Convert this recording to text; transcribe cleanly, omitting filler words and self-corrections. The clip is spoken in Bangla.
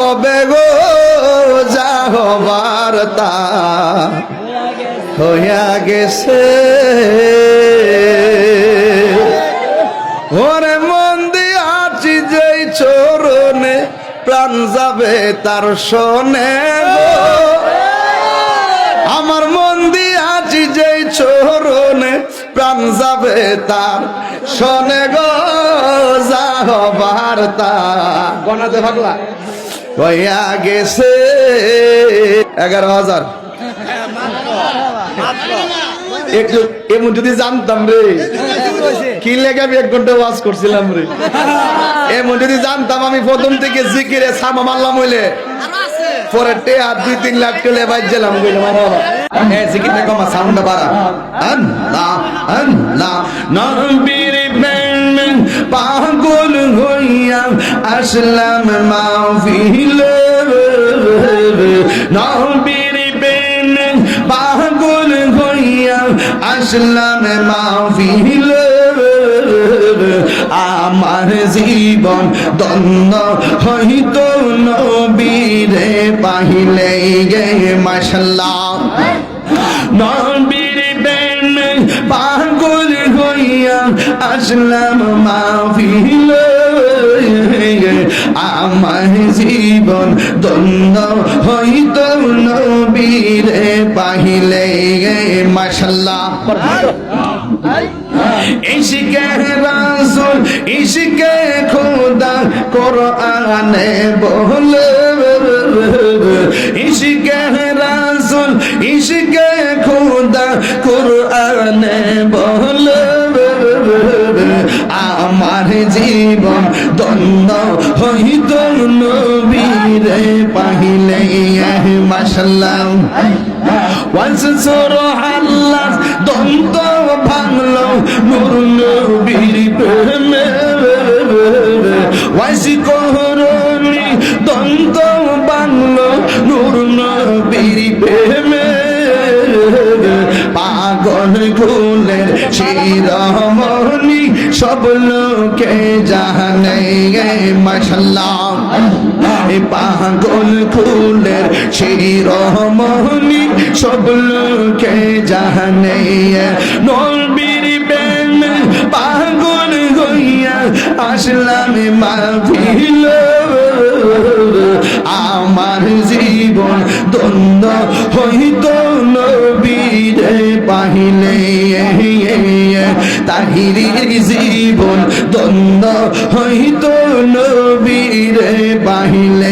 কবে গো যা হবার তা হইয়া গেছে। ওরে মন দিয়াছি যেই চরণে প্রাণ যাবে তার শোনে গো। আমার মন দিয়াছি যেই চরণে প্রাণ যাবে তার শোনে গো যা হবার তা গনাতে ভাগলা হইয়া গেছে। 11,000 একটু এমন যদি জানতাম রে কি লেগে আমি 1 ঘন্টা ওয়াজ করছিলাম রে। এমন যদি জানতাম আমি প্রথম থেকে জিকিরে সামা মারলাম হইলে পরে টেয়া 2-3 লাখ টেলে বাজছিলাম জিকিরটা কমা সাউন্ডটা বাড়া। আল্লাহ আল্লাহ নবীর প্রেমে পাগল হইয়া আসলাম মাহফিলে। নবীর প্রেমে পাগল হইয়া আসলাম মাহফিলে। আমার জীবন ধন্য হইত নবীরে পাহিলে গে মাশাআল্লাহ। নবীর প্রেমে পাগল হইয়া আসলাম মাহফিলে। আমার জীবন ধন্য হইত নবীরে পাহিলে গে মাশাআল্লাহ। ইশকে রাসূল ইশকে খোদা কোরআনে বলে। ইশকে রাসূল ইশকে খোদা কোরআনে বলে। আমার জীবন ধন্য হইত নবীরে পাহিলে মাশাআল্লাহ। ওয়াজ সুবহানাল্লাহ দন্ত ভাঙলো নূর নবীর প্রেমে। ওয়াজ করনি দন্ত ভাঙলো নূর নবীর প্রেমে। পাগল কুলের শিরোমণি সব লোকে জানে মাশাআল্লাহ। পাগল কুলের শিরোমণি সব লোকে জানে। নবীর প্রেমে পাগল হইয়া আসলাম মাহফিলে। আমার জীবন ধন্য হইত নবীরে পাহিলে। তাহিরির জীবন ধন্য হইত নবীরে পাহিলে।